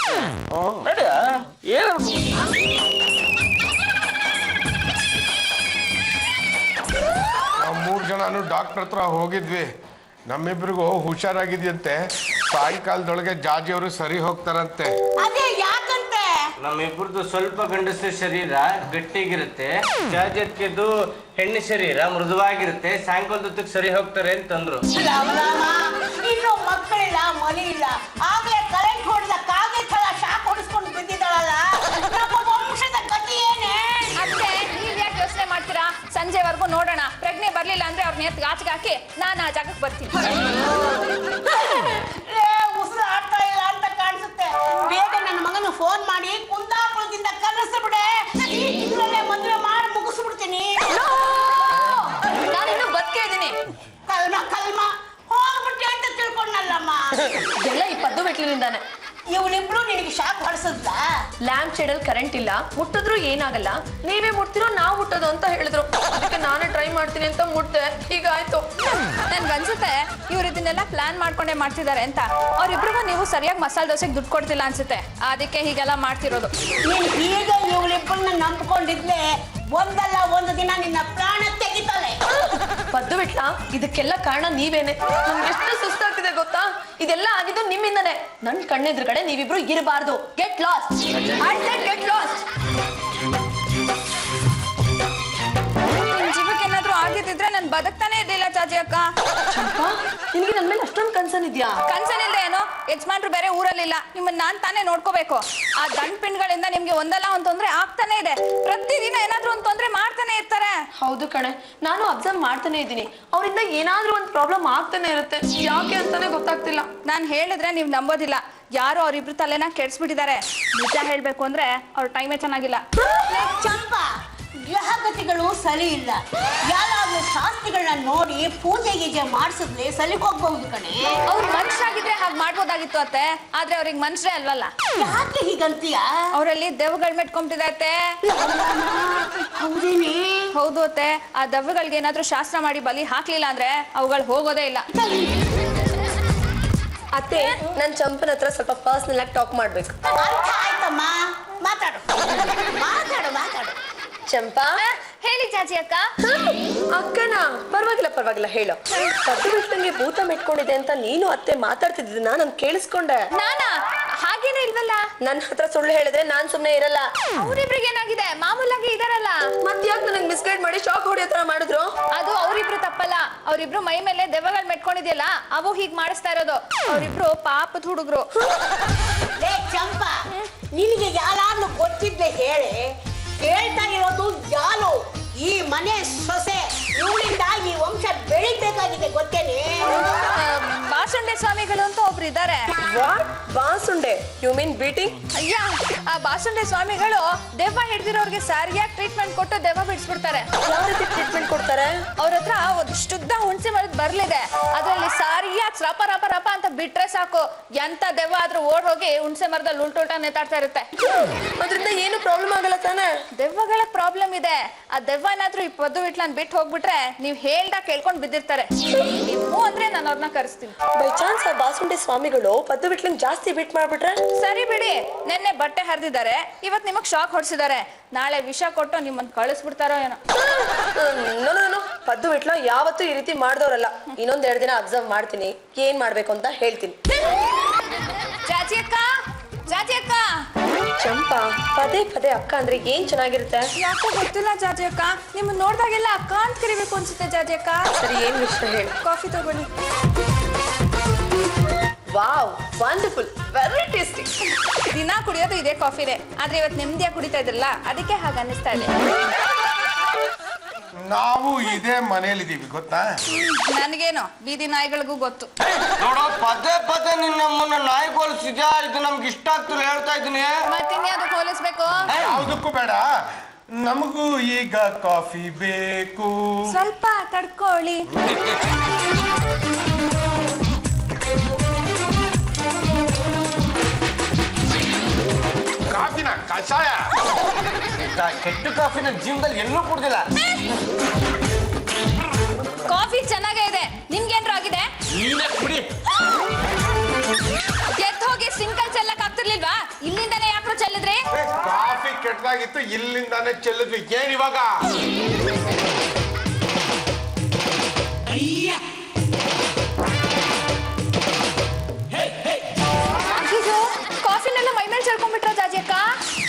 ನಾವು 3 ಜನನು ಡಾಕ್ಟರ್ ಹತ್ರ ಹೋಗಿದ್ವಿ. ನಮ್ಮಿಬ್ರಿಗೂ ಹುಷಾರಾಗಿದ್ಯಂತೆ. ಸಾಯಂಕಾಲದೊಳಗೆ ಜಾಜಿ ಅವರು ಸರಿ ಹೋಗ್ತಾರಂತೆ. ಅದೇ ಯಾಕಂತೆ? ನಮ್ಮಿಬ್ಬರದು ಸ್ವಲ್ಪ ಗಂಡಸ ಶರೀರ ಗಟ್ಟಿಗಿರುತ್ತೆ, ಜಾಜತ್ಕೆದು ಹೆಣ್ಣು ಶರೀರ ಮೃದುವಾಗಿರುತ್ತೆ. ಸಾಯಂಕಾಲದೊತ್ತಿಗೆ ಸರಿ ಹೋಗ್ತಾರೆ ಅಂತಂದ್ರು. ರಾಮ ರಾಮ, ಇನ್ನು ಮಕ್ಕಳಿಲ್ಲ, ಮನೆ ಇಲ್ಲ, ಆಗ್ಲೇ ಕರೆಂಟ್ ಹೊಡೆದ ಕಾಗೆ ತರ ಶಾಕ್ ಹೊಡಿಸ್ಕೊಂಡು ಬಿದ್ದಿದ್ದಾಳಲ್ಲ. ನಮ್ಮ ವಂಶದ ಗತಿ ಏನೇ? ಅತ್ತೆ, ನೀವ್ ಯಾಕೆ ಯೋಚನೆ ಮಾಡ್ತೀರಾ? ಸಂಜೆವರೆಗೂ ನೋಡೋಣ. ಪ್ರಜ್ಞೆ ಬರ್ಲಿಲ್ಲ ಅಂದ್ರೆ ಅವ್ರನ್ನ ಎತ್ತು ಆಚೆಗೆ ಹಾಕಿ ನಾನು ಆ ಜಾಗಕ್ಕೆ ಬರ್ತೀನಿ. ಉಸಿರು ಆಡ್ತಾ ಇಲ್ಲ ಅಂತ ಕಾಣಿಸುತ್ತೆ. ಬೇಗ ನನ್ನ ಮಗನ ಫೋನ್ ಮಾಡಿ ಕುಂದಾಪುರದಿಂದ ಕರೆಸ್ಬಿಡೆ. ಈ ತಿಂಗಳಲ್ಲೇ ಮದುವೆ ಮಾಡಿ ಮುಗಿಸ್ಬಿಡ್ತೀನಿ. ನಾನಿನ್ನು ಬದುಕೇ ಇದ್ದೀನಿ. ಬಿಟ್ಲಿನಿಂದಾನೆ. ಇವಳಿಬ್ರು ನಿನಗೆ ಶಾಕ್ ಹೊಡ್ಸದ್ಲ? ಲ್ಯಾಂಪ್ ಶೇಡ್ ಅಲ್ಲಿ ಕರೆಂಟ್ ಇಲ್ಲ, ಮುಟ್ಟಿದ್ರು ಏನಾಗಲ್ಲ, ನೀವೇ ಮುಟ್ತಿರೋ ನಾವು ಮುಟ್ಟೋದು ಅಂತ ಹೇಳಿದ್ರು. ಅದಕ್ಕೆ ನಾನೇ ಟ್ರೈ ಮಾಡ್ತೀನಿ ಅಂತ ಮುಟ್ಟೆ, ಹೀಗಾಯ್ತು. ನನ್ಗನ್ಸುತ್ತೆ ಇವ್ರು ಇದನ್ನೆಲ್ಲ ಪ್ಲಾನ್ ಮಾಡ್ಕೊಂಡೇ ಮಾಡ್ತಿದ್ದಾರೆ ಅಂತ. ಅವ್ರಿಬ್ರಿಗೂ ನೀವು ಸರಿಯಾಗಿ ಮಸಾಲೆ ದೋಸೆಗೆ ದುಡ್ಡು ಕೊಡ್ತಿಲ್ಲ ಅನ್ಸುತ್ತೆ, ಅದಕ್ಕೆ ಹೀಗೆಲ್ಲ ಮಾಡ್ತಿರೋದು. ನೀನ್ ಈಗ ಇವಳಿಬ್ಬರನ್ನ ನಂಬ್ಕೊಂಡಿದ್ಲೆ ಒಂದಲ್ಲ ಒಂದು ದಿನ ನಿನ್ನ ಪ್ರಾಣ ತೆಗಿತಾಳೆ. ಪದ್ದು ಬಿಟ್ಲ, ಇದಕ್ಕೆಲ್ಲ ಕಾರಣ ನೀವೇನೆ. ನಮ್ಗೆ ಎಷ್ಟು ಸುಸ್ತಾಗ್ತಿದೆ ಗೊತ್ತಾ? ಇದೆಲ್ಲ ಆಗಿದ್ದು ನಿಮ್ಮಿಂದನೇ. ನನ್ ಕಣ್ಣೆದುರುಗಡೆ ನೀವಿಬ್ರು ಇರಬಾರ್ದು. Get lost, I said get lost. ನಿಮ್ ಜೀವಕ್ಕೆ ಏನಾದ್ರೂ ಆಗಿದ್ದಿದ್ರೆ ನಾನು ಬದುಕ್ತಾನೆ ಇರ್ಲಿಲ್ಲ ಚಾಚಿ ಅಕ್ಕ. ಚಂಪಾ, ನಿನ್ಗೆ ನನ್ ಮೇಲೆ ಅಷ್ಟೊಂದು ಕನ್ಸನ್ ಇದ್ಯಾ? ಕನ್ಸನಿಲ್ದೆ ಏನೋ, ಯಜಮಾನ್ರು ಬೇರೆ ಊರಲ್ಲಿಲ್ಲ, ನಿಮ್ಮನ್ನ ನಾನ್ ತಾನೇ ನೋಡ್ಕೋಬೇಕು. ಆ ದಂಡ್ ಪಿಂಡ್ಗಳಿಂದ ನಿಮ್ಗೆ ಒಂದಲ್ಲ ಒಂದ್ ತೊಂದ್ರೆ ಆಗ್ತಾನೆ ಇದೆ. ಪ್ರತಿದಿನ ಏನಾದ್ರೂ ಒಂದ್ ತೊಂದ್ರೆ ಮಾಡ್ತಾನೆ ಇರ್ತಾರೆ. ಹೌದು ಕಣೆ, ನಾನು ಅಬ್ಸರ್ವ್ ಮಾಡ್ತಾನೆ ಇದ್ದೀನಿ. ಅವರಿಂದ ಏನಾದ್ರೂ ಒಂದು ಪ್ರಾಬ್ಲಮ್ ಆಗ್ತಾನೆ ಇರುತ್ತೆ. ಯಾಕೆ ಅಂತಾನೆ ಗೊತ್ತಾಗ್ತಿಲ್ಲ. ನಾನ್ ಹೇಳಿದ್ರೆ ನೀವ್ ನಂಬೋದಿಲ್ಲ. ಯಾರೋ ಅವ್ರಿಬ್ರು ತಲೆನ ಕೆಡ್ಸ್ಬಿಟ್ಟಿದ್ದಾರೆ. ನಿಜ ಹೇಳ್ಬೇಕು ಅಂದ್ರೆ ಅವ್ರ ಟೈಮೇ ಚೆನ್ನಾಗಿಲ್ಲ. ಚಂಪಾ, ಗ್ರಹಗತಿಗಳು ಸರಿ ಇಲ್ಲ. ಯಾರಾದ್ರೂ ಶಾಸ್ತ್ರಿಗಳನ್ನ ನೋಡಿ ಪೂಜೆ ಗೀಜೆ ಮಾಡಿಸಿದ್ಲೆ ಸಲಿಗೆ ಹೋಗ್ಬಹುದು ಕಣೆ. ಅವ್ರು ಮನುಷ್ಯರಾಗಿದ್ರೆ ಹಾಗೆ ಮಾಡ್ಬೋದಾಗಿತ್ತು ಅತ್ತೆ, ಆದ್ರೆ ಅವ್ರಿಗೆ ಮನುಷ್ಯರೇ ಅಲ್ವಲ್ಲ. ಯಾಕೆ ಹೀಗಂತೀಯ? ಅವರಲ್ಲಿ ದೆವ್ವಗಳು ಮೆಟ್ಕೊಂಬಿಟ್ಟಿದೆ. ಹೌದೇನೆ? ಹೌದು ಅತ್ತೆ, ಆ ದೆವ್ವಗಳಿಗೆ ಏನಾದ್ರೂ ಶಾಸ್ತ್ರ ಮಾಡಿ ಬಲಿ ಹಾಕ್ಲಿಲ್ಲ ಅಂದ್ರೆ ಅವುಗಳು ಹೋಗೋದೇ ಇಲ್ಲ. ಅತ್ತೆ, ನನ್ ಚಂಪನ ಹತ್ರ ಸ್ವಲ್ಪ ಪರ್ಸನಲ್ ಆಗಿ ಟಾಕ್ ಮಾಡ್ಬೇಕು. ಅರ್ಥ ಆಯ್ತಮ್ಮ, ಮಾತಾಡು ಮಾತಾಡು ಮಾತಾಡು. ಚಂಪಾ, ಹೇಳಿ ಚಾಚಿ ಅಕ್ಕ. ಅಕ್ಕನ ಪರವಾಗಿಲ್ಲ ಹೇಳು. ಪದ್ದು ಬಿಟ್ಟಂಗೆ ಭೂತ ಮೆಟ್ಕೊಂಡಿದೆ ಅಂತ ನೀನು ಅತ್ತೆ ಮಾತಾಡ್ತಿದ್ದನ್ನ ನಾನು ಕೇಳಿಸ್ಕೊಂಡೆ. ನಾನಾ? ಹಾಗೇನೇ ಇಲ್ವಲ್ಲ. ನನ್ನ ಹತ್ರ ಸುಳ್ಳು ಹೇಳಿದ್ರೆ ನಾನ್ ಸುಮ್ನೆ ಇರಲ್ಲ. ಅವ್ರಿಬ್ರಿಗೆ ಏನಾಗಿದೆ? ಮಾಮೂಲಾಗಿ ಇದಾರಲ್ಲ. ಮತ್ ಯಾಕೆ ನನಗೆ ಮಿಸ್ಗೈಡ್ ಮಾಡಿ ಶಾಕ್ ಹೊಡಿಯೋ ತರ ಮಾಡಿದ್ರು? ಅದು ಅವ್ರಿಬ್ರು ತಪ್ಪಲ್ಲ. ಅವ್ರಿಬ್ರು ಮೈ ಮೇಲೆ ದೆವ್ವಗಳು ಮೆಟ್ಕೊಂಡಿದ್ಯಲ್ಲ, ಅವು ಹೀಗ್ ಮಾಡಿಸ್ತಾ ಇರೋದು. ಅವ್ರಿಬ್ರು ಪಾಪದ ಹುಡುಗ್ರು. ಲೇ ಚಂಪಾ, ನಿನಗೆ ಯಾರಾದ್ರೂ ಗೊತ್ತಿದ್ಲೆ ಹೇಳಿ. ಹೇಳ್ತಾ ಇರೋದು ಯಾರು? ಈ ಮನೆ ಸೊಸೆ. ಇವಳಿಂದ ಈ ವಂಶ ಬೆಳಿಬೇಕಾಗಿದೆ, ಗೊತ್ತೇನೆ? ಬಾಸುಂಡೆ ಸ್ವಾಮಿಗಳು ಅಂತ ಒಬ್ರು ಇದ್ದಾರೆ. What? Basundi? You mean beating? ಅಯ್ಯ, ಆ ಬಾಸುಂಡೆ ಸ್ವಾಮಿಗಳು ದೆವ್ವ ಹಿಡ್ದಿರೋರ್ಗೆ ಸರಿಯಾಗಿ ಟ್ರೀಟ್ಮೆಂಟ್ ಕೊಟ್ಟು ದೆವ್ವ ಬಿಡಿಸ್ಬಿಡ್ತಾರೆ. ಯಾವ ರೀತಿ ಟ್ರೀಟ್ಮೆಂಟ್ ಕೊಡ್ತಾರೆ? ಅವ್ರ ಹತ್ರ ಒಂದು ಶುದ್ಧ ಹುಣಸೆ ಮರದ ಬರ್ಲಿದೆ. ಅದ್ರಲ್ಲಿ ಸರಿಯಾಗಿ ರಪ ರಪ ರಪ ಅಂತ ಬಿಟ್ರೆ ಸಾಕು, ಎಂತ ದೆವ್ವ ಆದ್ರೂ ಓಡ್ ಹೋಗಿ ಹುಣಸೆ ಮರದಲ್ಲಿ ಉಲ್ಟುಲ್ಟಾ ನೇತಾಡ್ತಾ ಇರುತ್ತೆ. ಅದ್ರಿಂದ ಏನು ಪ್ರಾಬ್ಲಮ್ ಆಗಲ್ಲ ತಾನೆ? ದೆವ್ವಗಳ ಪ್ರಾಬ್ಲಮ್ ಇದೆ. ಆ ದೆವ್ವ ಏನಾದ್ರೂ ಈ ಪದ್ದು ವಿಟ್ಲನ್ ಬಿಟ್ಟು ಹೋಗ್ಬಿಟ್ರೆ ನೀವ್ ಹೇಳ್ದಾಗ ಕೇಳ್ಕೊಂಡ್ ಬಿದ್ದಿರ್ತಾರೆ. ನೀವು ಅಂದ್ರೆ ನಾನು ಅವ್ರನ್ನ ಕರೆಸ್ತೀನಿ. ಬೈ ಚಾನ್ಸ್ ಆ ಬಾಸುಂಡೆ ಸ್ವಾಮಿಗಳು ಪದ್ದು ಬಿಟ್ಲಂಗ್ ಜಾಸ್ತಿ ಬಿಟ್ ಮಾಡ್ಬಿಟ್ರೆ? ಸರಿ ಬಿಡಿ, ನಿನ್ನೆ ಬಟ್ಟೆ ಹರಿದಿದ್ದಾರೆ, ಇವತ್ ನಿಮಗ್ ಶಾಕ್ ಹೊಡ್ಸಿದ್ದಾರೆ. ನಾಳೆ ವಿಷ ಕೊಟ್ಟು ನಿಮ್ಮನ್ನ ಕಳಿಸ್ಬಿಡ್ತಾರೋ ಏನೋ. ನಾನು ಪದ್ದು ಬಿಟ್ಲ ಯಾವತ್ತೂ ಈ ರೀತಿ ಮಾಡ್ದವ್ರಲ್ಲ. ಇನ್ನೊಂದ್ 2 ದಿನ ಅಬ್ಸರ್ವ್ ಮಾಡ್ತೀನಿ, ಏನ್ ಮಾಡ್ಬೇಕು ಅಂತ ಹೇಳ್ತೀನಿ. ಚಾಚಿ ಅಕ್ಕ, ಚಾಚಿ ಅಕ್ಕ. ಚಂಪಾ, ಪದೇ ಅಕ್ಕ ಅಂದ್ರೆ ಏನ್ ಚೆನ್ನಾಗಿರುತ್ತೆ. ಯಾಕೋ ಗೊತ್ತಿಲ್ಲ ಚಾಚಿ ಅಕ್ಕ, ನಿಮ್ಮನ್ನ ನೋಡ್ದಾಗೆಲ್ಲ ಅಕ್ಕ ಅಂತ ಕರಿಬೇಕು ಅನ್ಸುತ್ತೆ ಚಾಚಿ ಅಕ್ಕ. ಸರಿ, ಏನ್ ವಿಷಯ ಹೇಳಿ. ಕಾಫಿ ತಗೊಳ್ಳಿ. Wow, wonderful, very tasty. ದಿನ ಕುಡಿಯೋದು ಇದೇ ಕಾಫಿನೇ, ಆದ್ರೆ ಇವತ್ತು ನೆಮ್ಮದಿಯಾಗಿ ಕುಡಿತಾ ಇದ್ರಲ್ಲ, ಅದಕ್ಕೆ ಹಾಗೆ ಅನ್ನಿಸ್ತಾ ಇದೆ. ನಾವು ಇದೇ ಮನೇಲಿದ್ದೀವಿ ಗೊತ್ತಾ? ನನಗೇನು, ಬೀದಿ ನಾಯಿಗಳಿಗೂ ಗೊತ್ತು. ನೋಡೋ, ಪದೇ ನಿನ್ನಮ್ಮನ್ನ ನಾಯಿ ಹೋಲಿಸಿದ್ಯಾ? ಇದು ನಮ್ಗೆ ಇಷ್ಟ ಆಗ್ತಿಲ್ಲ, ಹೇಳ್ತಾ ಇದ್ದೀನಿ. ಮತ್ತಿನ್ಯಾವ್ದಕ್ಕೆ ಹೋಲಿಸ್ಬೇಕು? ಯಾವುದಕ್ಕೂ ಬೇಡ, ನಮಗೂ ಈಗ ಕಾಫಿ ಬೇಕು. ಸ್ವಲ್ಪ ತಡ್ಕೊಳ್ಳಿ. ಕಾಫಿನ ಕಷಾಯ. ಕೆಟ್ಟ ಕಾಫಿನ ಜೀವನದಲ್ಲಿ ಎಲ್ಲೂ ಕುಡ್ದಿಲ್ಲ. ಕಾಫಿ ಚೆನ್ನಾಗೇ ಇದೆ, ನಿಮ್ಗೇನ್ರು ಆಗಿದೆ? ನೀನೇ ಕುಡಿ. ಎದ್ದು ಹೋಗಿ ಸಿಂಕಲ್ ಚೆಲ್ಲಕ್ ಆಗ್ತಿರ್ಲಿಲ್ವಾ? ಇಲ್ಲಿಂದಾನೇ ಯಾಕ್ರು ಚೆಲ್ಲಿದ್ರಿ? ಕಾಫಿ ಕೆಟ್ಟದಾಗಿತ್ತು, ಇಲ್ಲಿಂದಾನೇ ಚೆಲ್ಲಿದ್ವಿ. ಏನ್ ಇವಾಗ? ಕಾಫಿನೆಲ್ಲ ಮೈ ಮೇಲೆ ಚೆಲ್ಕೊಂಡ್ಬಿಟ್ರ ಜಾಜಿ ಅಕ್ಕ?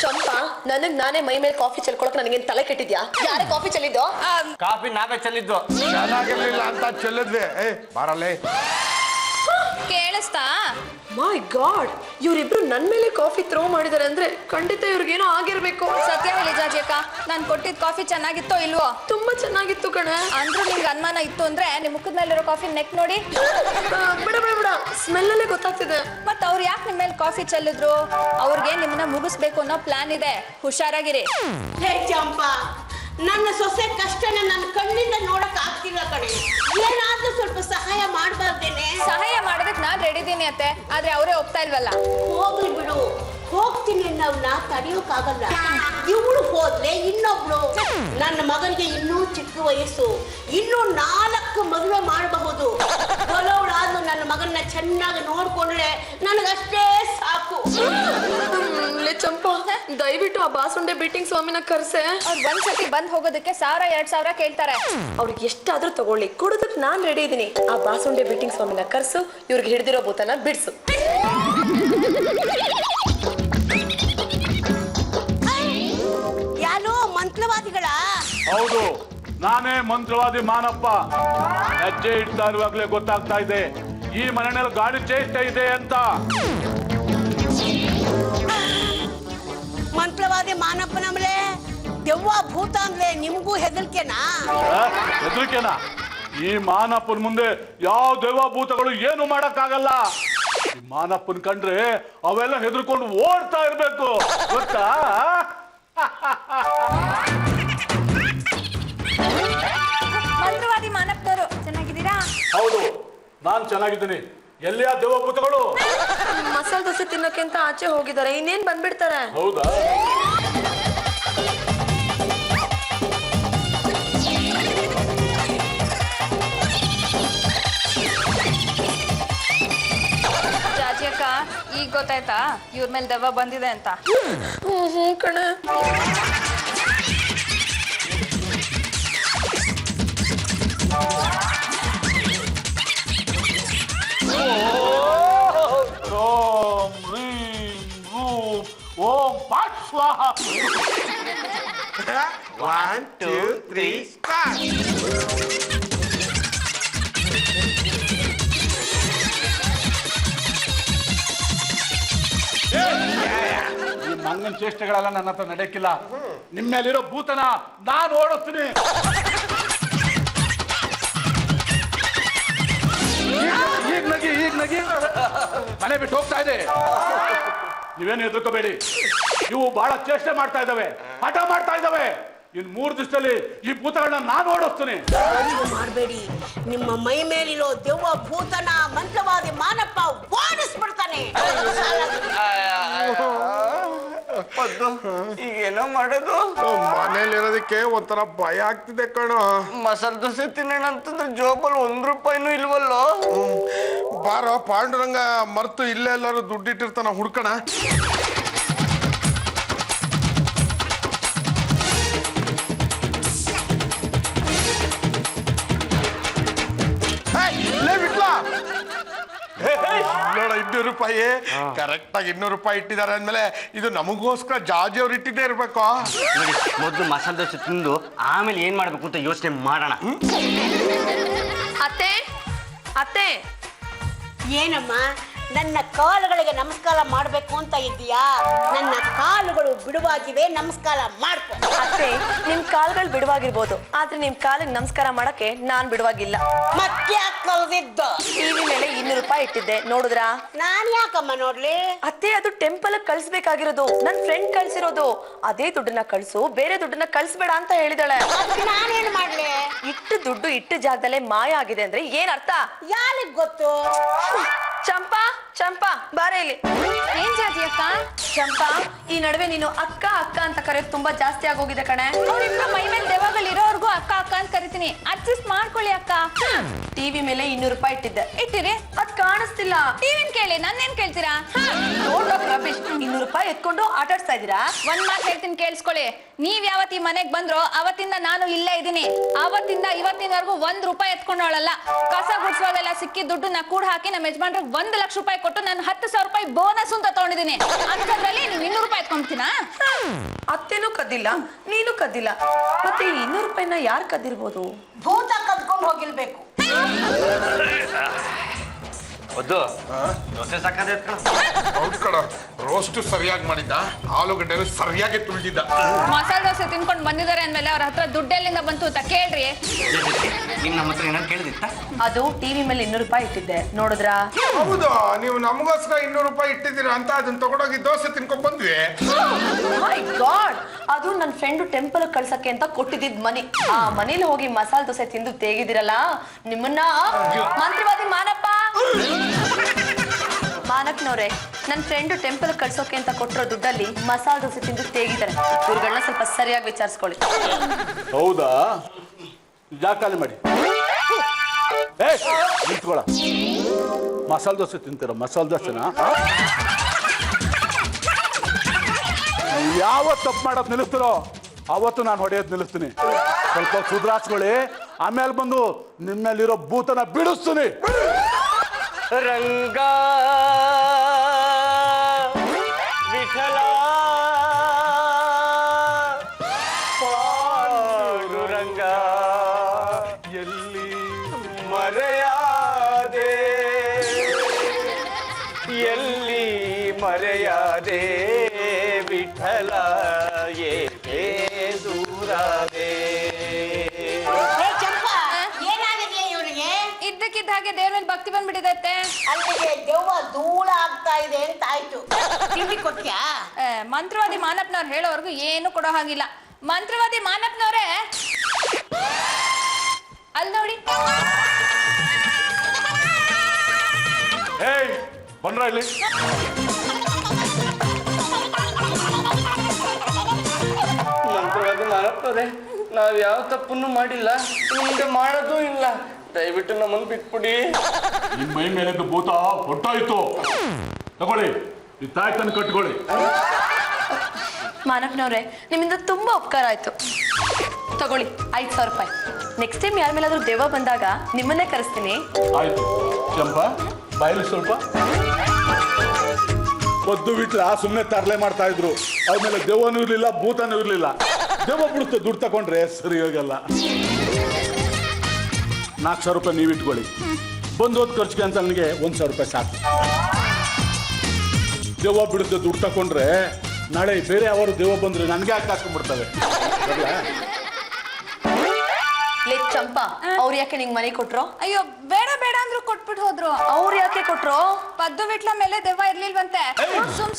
ಚಂಪಾ, ನನಗ್ ನಾನೇ ಮೈ ಮೇಲೆ ಕಾಫಿ ಚೆಲ್ಕೊಳಕ್ ನನಗೇನ್ ತಲೆ ಕೆಟ್ಟಿದ್ಯಾ? ಯಾರೇ ಕಾಫಿ ಚೆಲ್ಲಿದ್ದು? ಕಾಫಿ ನಾವೇ ಚೆಲ್ಲಿದ್ದು. ಚೆನ್ನಾಗಿರ್ಲಿಲ್ಲ ಅಂತ ಚೆಲ್ಲಿದ್ವಿ. ಬಾರಲ್ಲೇ. ಕೇಳಿಸ್ತಾ? ಮೈ ಗಾಡ್, ಇವ್ರಿಬ್ರು ನನ್ ಮೇಲೆ ಕಾಫಿ ಥ್ರೋ ಮಾಡಿದಾರೆ ಅಂದ್ರೆ ಖಂಡಿತ ಇವ್ರಿಗೇನೋ ಆಗಿರ್ಬೇಕು. ಸತ್ಯ ಹೇಳಿ ಜಾಜಿ ಅಕ್ಕ, ನಾನ್ ಕೊಟ್ಟಿದ್ ಕಾಫಿ ಚೆನ್ನಾಗಿತ್ತೋ ಇಲ್ವೋ? ತುಂಬಾ ಚೆನ್ನಾಗಿತ್ತು ಕಣೆ. ಅಂದ್ರೂ ನಿಮ್ಗೆ ಅನುಮಾನ ಇತ್ತು ಅಂದ್ರೆ ನಿಮ್ ಮುಖದ ಮೇಲಿರೋ ಕಾಫಿ ನೆಕ್ ನೋಡಿ. ಬಿಡ, ಸ್ಮೆಲ್ ಅಲ್ಲೇ ಗೊತ್ತಾಗ್ತಿದೆ. ಮತ್ ಅವ್ರು ಯಾಕೆ ನಿಮ್ ಮೇಲೆ ಕಾಫಿ ಚೆಲ್ಲಿದ್ರು? ಅವ್ರಿಗೆ ನಿಮ್ಮನ್ನ ಮುಗಿಸ್ಬೇಕು ಅನ್ನೋ ಪ್ಲಾನ್ ಇದೆ, ಹುಷಾರಾಗಿರಿ. ಲೇ ಚಂಪಾ, ನನ್ನ ಸೊಸೆ ಕಷ್ಟನ ನನ್ನ ಕಣ್ಣಿಂದ ನೋಡಕ್ ಆಗ್ತಿಲ್ಲ ಕಣೆ. ಏನಾದ್ರೂ ನೀನಾದ್ರೂ ಸ್ವಲ್ಪ ಸಹಾಯ ಮಾಡ್ಬಾರ್ದೇನೆ? ಸಹಾಯ ಮಾಡೋದಕ್ಕೆ ನಾನ್ ರೆಡಿ ಇದೀನಿ ಅತ್ತೆ, ಆದ್ರೆ ಅವರೇ ಒಪ್ತಾ ಇಲ್ವಲ್ಲ. ಹೋಗ್ಲಿ ಬಿಡು, ಹೋಗ್ತೀನಿ ಅನ್ನೋನ್ನ ತಡೆಯೋಕ್ಕಾಗಲ್ಲ. ಇವಳು ಹೋದ್ರೆ ಇನ್ನೊಬ್ಳು. ನನ್ನ ಮಗನಿಗೆ ಇನ್ನೂ ಚಿಕ್ಕ ವಯಸ್ಸು, ಇನ್ನೂ 4 ಮದುವೆ ಮಾಡಬಹುದು. ಹೊಲವಳಾದ್ರೂ ನನ್ನ ಮಗನ್ನ ಚೆನ್ನಾಗಿ ನೋಡ್ಕೊಂಡ್ರೆ ನನಗಷ್ಟೇ ಸಾಕು. ಚಂಪಾ, ದಯವಿಟ್ಟು ಆ ಬಾಸುಂಡೆ ಬೀಟಿಂಗ್ ಸ್ವಾಮಿನ ಕರ್ಸೆ. ಅವ್ರು ಒಂದ್ಸತಿ ಬಂದ್ ಹೋಗೋದಕ್ಕೆ 1000-2000 ಕೇಳ್ತಾರೆ. ಅವ್ರಿಗೆ ಎಷ್ಟಾದ್ರೂ ತಗೊಳ್ಳಿ, ಕೊಡೋದಕ್ಕೆ ನಾನ್ ರೆಡಿ ಇದೀನಿ. ಆ ಬಾಸುಂಡೆ ಬೀಟಿಂಗ್ ಸ್ವಾಮಿನ ಕರ್ಸು, ಇವ್ರಿಗೆ ಹಿಡಿದಿರೋ ಭೂತನ ಬಿಡ್ಸು. ಯಾರು ಮಂತ್ರವಾದಿಗಳ? ಹೌದು, ನಾನೇ ಮಂತ್ರವಾದಿ ಮಾನಪ್ಪ. ಹೆಜ್ಜೆ ಇಡ್ತಾ ಇರುವಾಗ್ಲೇ ಗೊತ್ತಾಗ್ತಾ ಇದೆ ಈ ಮನೆಯಲ್ಲಿ ಗಾಳಿ ಚೇಷ್ಟೆ ಇದೆ ಅಂತ. ಮಂತ್ರವಾದಿ ಮಾನಪ್ಪನಮ್ರೆ, ದೆವ್ವ ಭೂತ ಅಂದ್ರೆ ನಿಮ್ಗೂ ಹೆದರಿಕೆನಾ? ಹೆದರಿಕೆನಾ? ಈ ಮಾನಪ್ಪನ ಮುಂದೆ ಯಾವ ದೈವ ಭೂತಗಳು ಏನು ಮಾಡಕ್ಕಾಗಲ್ಲ. ಈ ಮಾನಪ್ಪನ್ ಕಂಡ್ರೆ ಅವೆಲ್ಲ ಹೆದರ್ಕೊಂಡು ಓಡ್ತಾ ಇರ್ಬೇಕು, ಗೊತ್ತಾ? ಮಂತ್ರವಾದಿ ಮಾನಪ್ಪನವರು ಚೆನ್ನಾಗಿದ್ದೀರಾ? ಹೌದು, ನಾನ್ ಚೆನ್ನಾಗಿದ್ದೀನಿ. ಎಲ್ಲಿಯ ದೈವ ಭೂತಗಳು? ಮಸಾಲೆ ದೋಸೆ ತಿನ್ನಕ್ಕೆ ಅಂತ ಆಚೆ ಹೋಗಿದ್ದಾರೆ, ಇನ್ನೇನ್ ಬಂದ್ಬಿಡ್ತಾರೆ. ಹೌದಾ? ಜಾಜಿ ಅಕ್ಕ, ಈಗ ಗೊತ್ತಾಯ್ತಾ ಇವ್ರ ಮೇಲೆ ದೆವ್ವ ಬಂದಿದೆ ಅಂತ? ಕಣೆ. ಓಂ ಹ್ರೀಂ ರೂಂ ಓಂ ಪಾಟ್ ಸ್ವಾಹ. 1 2 3 ಸ್ಟಾರ್ಟ್. ಈ ಮಂಗನ ಚೇಷ್ಟೆಗಳೆಲ್ಲ ನನ್ನ ಹತ್ರ ನಡೆಯಕ್ಕಿಲ್ಲ. ನಿಮ್ಮೇಲಿರೋ ಭೂತನ ನಾನು ಓಡಿಸ್ತೀನಿ. ಈಗ ನಗಿ ಮನೆ ಬಿಟ್ಟು ಹೋಗ್ತಾ ಇದೆ. ನೀವೇನು ಹೆದರ್ಕೋಬೇಡಿ, ಇವು ಬಹಳ ಚೇಷ್ಟೆ ಮಾಡ್ತಾ ಇದ್ದಾವೆ, ಹಠ ಮಾಡ್ತಾ ಇದ್ದಾವೆ. ಇನ್ 3 ದಿವಸದಲ್ಲಿ ಈ ಭೂತಗಳನ್ನ ನಾನು ಓಡಿಸ್ತೀನಿ. ಮಾಡಬೇಡಿ, ನಿಮ್ಮ ಮೈ ಮೇಲಿರೋ ದೆವ್ವ ಭೂತನ ಮಂತ್ರವಾದಿ ಮಾನಪ್ಪ ಓಡಿಸ್ಬಿಡ್ತಾನೆ. ಈಗೇನೋ ಮಾಡೋದು? ಮನೇಲಿ ಇರೋದಕ್ಕೆ ಒಂಥರ ಭಯ ಆಗ್ತಿದೆ ಕಣೋ. ಮಸಾಲೆ ದೋಸೆ ತಿನ್ನೋಣ ಅಂತಂದ್ರೆ ಜೋಬಲ್ಲಿ 1 ರೂಪಾಯಿನೂ ಇಲ್ವಲ್ಲೋ. ಬಾರೋ ಪಾಂಡುರಂಗ ಮರ್ತು ಇಲ್ಲೇ ಎಲ್ಲರೂ ದುಡ್ಡಿಟ್ಟಿರ್ತಾನ, ಹುಡ್ಕಣ. ನೋಡ 200 ರೂಪಾಯಿ ಕರೆಕ್ಟ್ ಆಗಿ 200 ರೂಪಾಯಿ ಇಟ್ಟಿದ್ದಾರೆ ಅಂದ್ಮೇಲೆ ಇದು ನಮಗೋಸ್ಕರ ಜಾಜಿ ಅವ್ರು ಇಟ್ಟಿದ್ದೇ ಇರ್ಬೇಕು. ನೋಡಿ, ಮೊದಲು ಮಸಾಲೆ ದೋಸೆ ತಿಂದು ಆಮೇಲೆ ಏನ್ ಮಾಡ್ಬೇಕು ಅಂತ ಯೋಚನೆ ಮಾಡೋಣ. ಅತ್ತೆ, ಅತ್ತೆ, ಏನಮ್ಮ, ನನ್ನ ಕಾಲುಗಳಿಗೆ ನಮಸ್ಕಾರ ಮಾಡಬೇಕು ಅಂತ ಇದ್ದೀಯಾ? ನನ್ನ ಕಾಲುಗಳು ಬಿಡುವಾಗಿವೆ, ನಮಸ್ಕಾರ ಮಾಡ್ಕೊ. ಅತ್ತೆ, ನಿಮ್ ಕಾಲ್ಗಳು ಬಿಡುವಾಗಿರ್ಬೋದು, ಆದ್ರೆ ನಿಮ್ ಕಾಲಿಗೆ ನಮಸ್ಕಾರ ಮಾಡಕ್ಕೆ ನಾನ್ ಬಿಡುವಾಗಿಲ್ಲ. ಮತ್ತೆ ಕಲ್ದಿದ್ದು ಟಿವಿ ಮೇಲೆ 200 ರೂಪಾಯಿ ಇಟ್ಟಿದ್ದೆ, ನೋಡಿದ್ರಾ? ನಾನ್ ಯಾಕಮ್ಮ ನೋಡ್ಲಿ? ಅತ್ತೆ, ಅದು ಟೆಂಪಲ್ ಕಳ್ಸ್ಬೇಕಾಗಿರೋದು, ನನ್ ಫ್ರೆಂಡ್ ಕಳ್ಸಿರೋದು. ಅದೇ ದುಡ್ಡನ್ನ ಕಳ್ಸು, ಬೇರೆ ದುಡ್ಡನ್ನ ಕಳ್ಸ್ಬೇಡ ಅಂತ ಹೇಳಿದಾಳೆ. ಅದಕ್ಕೆ ನಾನೇನ್ ಮಾಡ್ಲಿ? ಇಟ್ಟು ದುಡ್ಡು ಇಟ್ಟು ಜಾಗದಲ್ಲೇ ಮಾಯ ಆಗಿದೆ ಅಂದ್ರೆ ಏನ್ ಅರ್ಥ? ಯಾರಿಗ್ ಗೊತ್ತು? ಚಂಪಾ, ಚಂಪಾ, ಬಾರೆ ಇಲ್ಲಿ. ಏನ್ ಜಾಜಿ ಅಕ್ಕ? ಚಂಪಾ, ಈ ನಡುವೆ ನೀನು ಅಕ್ಕ ಅಕ್ಕ ಅಂತ ಕರೆಯೋದು ತುಂಬಾ ಜಾಸ್ತಿ ಆಗೋಗಿದೆ ಕಣೆ. ಅವ್ರಿಬ್ರು ಮೈ ಮೇಲೆ ದೆವ್ವಗಳು ಇರೋವರೆಗೂ ಅಕ್ಕ ಅಕ್ಕ ಅಂತ ಕರಿತೀನಿ, ಅಡ್ಜಸ್ಟ್ ಮಾಡ್ಕೊಳ್ಳಿ ಅಕ್ಕ. ಟಿವಿ ಮೇಲೆ 200 ರೂಪಾಯಿ ಇಟ್ಟಿದ್ದೆ, ಇಟ್ಟಿರಿ, ಅದ್ ಕಾಣಿಸ್ತಿಲ್ಲ. ಟಿವಿನ್ ಕೇಳಿ, ನನ್ನೇನ್ ಕೇಳ್ತೀರಾ? ನೋಡ್ಬೇಕು ರಮೇಶ್, 200 ರೂಪಾಯಿ ಎತ್ಕೊಂಡು ಆಟಾಡ್ಸ್ತಾ ಇದೀರಾ? ಒಂದ್ ಮಾತು ಹೇಳ್ತೀನಿ ಕೇಳಿಸ್ಕೊಳ್ಳಿ. ನೀವ್ ಯಾವತ್ತಿ ಮನೆಗ್ ಬಂದ್ರೋ ಅವತ್ತಿಂದ ನಾನು ಇಲ್ಲೇ ಇದೀನಿ. ಅವತ್ತಿಂದ ಇವತ್ತಿನವರೆಗೂ 1 ರೂಪಾಯಿ ಎತ್ಕೊಂಡವಳಲ್ಲ. ಕಸ ಗುಡ್ಸುವಾಗೆಲ್ಲ ಸಿಕ್ಕಿ ದುಡ್ಡನ್ನ ಕೂಡ ಹಾಕಿ ನಮ್ಮ ಯಜಮಾನ್ರಿಗೆ 1 ಲಕ್ಷ ರೂಪಾಯಿ ಕೊಟ್ಟು ನಾನು 10,000 ರೂಪಾಯಿ ಬೋನಸ್ ಅಂತ ತಗೊಂಡಿದ್ದೀನಿ. ಅಂತದ್ರಲ್ಲಿ ನೀವು 200 ರೂಪಾಯಿ ಎತ್ಕೊಂಡ್ತೀನಾ? ಅತ್ತೆನೂ ಕದ್ದಿಲ್ಲ, ನೀನು ಕದ್ದಿಲ್ಲ, ಮತ್ತೆ ಈ 200 ರೂಪಾಯಿನ ಯಾರು ಕದ್ದಿರ್ಬೋದು? ಭೂತ ಕದ್ಕೊಂಡು ಹೋಗಿರ್ಬೇಕು. ಅದು ದೋಸೆ ಸಾಕಾದೆ ಹೌದ್ ಕಣ, ರೋಸ್ಟ್ ಸರಿಯಾಗಿ ಮಾಡಿದ್ದ, ಆಲೂಗಡ್ಡೆನು ಸರಿಯಾಗಿ ತುಳಿದಿದ್ದ. ಮಸಾಲೆ ದೋಸೆ ತಿನ್ಕೊಂಡು ಬಂದಿದ್ದಾರೆ ಅಂದ್ಮೇಲೆ ಅವ್ರ ಹತ್ರ ದುಡ್ಡು ಎಲ್ಲಿಂದ ಬಂತು ಅಂತ ಕೇಳ್ರಿ. ನಿಮ್ ನಮ್ಮ ಹತ್ರ ಏನಾದ್ರು ಕೇಳಿದಿತ್ತ? ಅದು ಟಿವಿ ಮೇಲೆ 200 ರೂಪಾಯಿ ಇಟ್ಟಿದ್ದೆ, ನೋಡಿದ್ರಾ? ಹೌದು, ನೀವು ನಮಗೋಸ್ಕರ 200 ರೂಪಾಯಿ ಇಟ್ಟಿದ್ದೀರಾ ಅಂತ ಅದನ್ನ ತಗೊಂಡೋಗಿ ದೋಸೆ ತಿನ್ಕೊಂಡ್ ಬಂದ್ವಿ. ಮೈ ಗಾಡ್, ಅದು ನನ್ನ ಫ್ರೆಂಡ್ ಟೆಂಪಲ್ ಕಳ್ಸಕ್ಕೆ ಅಂತ ಕೊಟ್ಟಿದ್ದ ಮನಿ. ಆ ಮನೇಲಿ ಹೋಗಿ ಮಸಾಲೆ ದೋಸೆ ತಿಂದು ತೇಗಿದಿರಲ್ಲ ನಿಮ್ಮನ್ನ. ಮಂತ್ರಿವಾದಿ ಮಾನಕ್ನವ್ರೆ, ನನ್ನ ಫ್ರೆಂಡ್ ಟೆಂಪಲ್ ಕಳ್ಸೋಕೆ ಅಂತ ಕೊಟ್ಟಿರೋ ದುಡ್ಡಲ್ಲಿ ಮಸಾಲೆ ದೋಸೆ ತಿಂದು ತೇಗಿದ್ದಾರೆ. ಇವ್ರುಗಳನ್ನ ಸ್ವಲ್ಪ ಸರಿಯಾಗಿ ವಿಚಾರಿಸ್ಕೊಳ್ಳಿ. ಹೌದಾ? ಜಾಗ ಖಾಲಿ ಮಾಡಿ. ನಿಂತ್ಕೊಳ. ಮಸಾಲೆ ದೋಸೆ ತಿಂತೀರ? ಮಸಾಲೆ ದೋಸೆನ ಯಾವ ತಪ್ಪು ಮಾಡೋದು ನಿಲ್ಲಿಸ್ತಿರೋ ಅವತ್ತು ನಾನು ಹೊಡೆಯೋದು ನಿಲ್ಲಿಸ್ತೀನಿ. ಸ್ವಲ್ಪ ಸುಧಾರಿಸ್ಕೊಳ್ಳಿ, ಆಮೇಲೆ ಬಂದು ನಿಮ್ಮಲ್ಲಿರೋ ಭೂತನ ಬಿಡಿಸ್ತೀನಿ. ರಂಗ ವಿಠಲ ಪಾಂಡುರಂಗ ಎಲ್ಲಿ ಮರೆಯಾದೆ, ಎಲ್ಲಿ ಮರೆಯಾದೆ ವಿಠಲ ಏಕೆ ದೂರಾದೆ. ಚಂಪಾ, ಏನಾಗಿದೆ ಇವರಿಗೆ? ಇದ್ದಕ್ಕಿದ್ದ ಹಾಗೆ ದೇವ್ರ ಮೇಲೆ ಭಕ್ತಿ ಬಂದ್ಬಿಟ್ಟಿದತ್ತೆ. ಅಲ್ಲಿಗೆ ದೆವ್ವ ಧೂಳ ಆಗ್ತಾ ಇದೆ ಅಂತ ಆಯ್ತು. ತಿಂಡಿ ಕೊಟ್ಯಾ? ಮಂತ್ರವಾದಿ ಮಾನಪ್ಪನವ್ರು ಹೇಳೋವರೆಗೂ ಏನು ಕೊಡೋ ಹಾಗಿಲ್ಲ. ಮಂತ್ರವಾದಿ ಮಾನಪ್ಪನವ್ರೆ, ಅಲ್ಲಿ ನೋಡಿ. ಏಯ್ ಬಂದ್ರ ಇಲ್ಲಿ. ಮಂತ್ರವಾದಿ ಮಾನಪ್ಪರೇ, ನಾವ್ ಯಾವ ತಪ್ಪನ್ನು ಮಾಡಿಲ್ಲ, ಮುಂದೆ ಮಾಡೋದು ಇಲ್ಲ. ದಯವಿಟ್ಟು ನಮ್ಮನ್ನು ಬಿಟ್ಬಿಡಿ. ನಿಮ್ಮ ಮೈ ಮೇಲೆ ಭೂತ ಹೊಟ್ಟಾಯ್ತು. ತಗೊಳ್ಳಿ, ಈ ತಾಯ್ತನ ಕಟ್ಕೊಳ್ಳಿ. ಮಾನಕ್ನವ್ರೆ, ನಿಮ್ಮಿಂದ ತುಂಬಾ ಉಪಕಾರ ಆಯ್ತು. ತಗೊಳ್ಳಿ 5,000 ರೂಪಾಯಿ. ನೆಕ್ಸ್ಟ್ ಟೈಮ್ ಯಾರ ಮೇಲಾದ್ರೂ ದೆವ್ವ ಬಂದಾಗ ನಿಮ್ಮನ್ನೇ ಕರೆಸ್ತೀನಿ. ಆಯ್ತು ಚಂಪಾ, ಬಾಯಲ್ಲಿ ಸ್ವಲ್ಪ. ಪದ್ದು ಬಿಟ್ಲ ಸುಮ್ಮನೆ ತರಲೆ ಮಾಡ್ತಾ ಇದ್ರು. ಅವ್ರ ಮೇಲೆ ದೆವ್ವನೂ ಇರ್ಲಿಲ್ಲ, ಭೂತನೂ ಇರ್ಲಿಲ್ಲ. ದೆವ್ವ ಬಿಡುತ್ತೆ, ದುಡ್ಡು ತಗೊಂಡ್ರೆ ಸರಿ ಹೋಗಲ್ಲ. 4,000 ರೂಪಾಯಿ ನೀವು ಇಟ್ಕೊಳ್ಳಿ. ಬಂದೋದ್ ಖರ್ಚಿಗೆ ಅಂತ ನನಗೆ 1,000 ರೂಪಾಯಿ ಸಾಕು. ದೆವ್ವ ಬಿಡುತ್ತೆ, ದುಡ್ಡು ತಗೊಂಡ್ರೆ ನಾಳೆ ಬೇರೆ ಅವರು ದೆವ್ವ ಬಂದ್ರೆ ನನಗೆ ಹಾಕೊಂಡ್ಬಿಡ್ತವೆ. ಲೇ ಚಂಪಾ, ಅವ್ರು ಯಾಕೆ ನಿಂಗೆ ಮನೆ ಕೊಟ್ರು? ಅಯ್ಯೋ, ಬೇಡ ಬೇಡ ಅಂದ್ರು ಕೊಟ್ಬಿಟ್ಟು ಹೋದ್ರು. ಅವ್ರು ಯಾಕೆ ಕೊಟ್ರು? ಪದ್ದು ವಿಟ್ಲ ಮೇಲೆ ದೆವ್ವ ಇರ್ಲಿಲ್ವಂತೆ,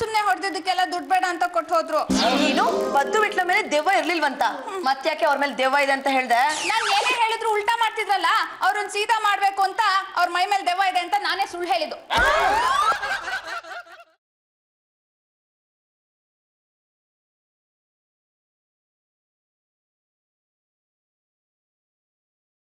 ಸುಮ್ನೆ ಹೊಡೆದಿದ್ದಕ್ಕೆಲ್ಲ ದುಡ್ಡು ಬೇಡ ಅಂತ ಕೊಟ್ಟು ಹೋದ್ರು. ನೀನು ಪದ್ದು ವಿಟ್ಲ ಮೇಲೆ ದೆವ್ವ ಇರ್ಲಿಲ್ವಂತ ಮತ್ತ್ಯಾಕೆ ಅವ್ರ ಮೇಲೆ ದೆವ್ವ ಇದೆ ಅಂತ ಹೇಳ್ದೆ? ನಾನ್ ಏನೇ ಹೇಳಿದ್ರು ಉಲ್ಟಾ ಮಾಡ್ತಿದ್ರಲ್ಲ, ಅವ್ರನ್ನ ಸೀದಾ ಮಾಡ್ಬೇಕು ಅಂತ ಅವ್ರ ಮೈ ಮೇಲೆ ದೆವ್ವ ಇದೆ ಅಂತ ನಾನೇ ಸುಳ್ಳು ಹೇಳಿದ್ದು.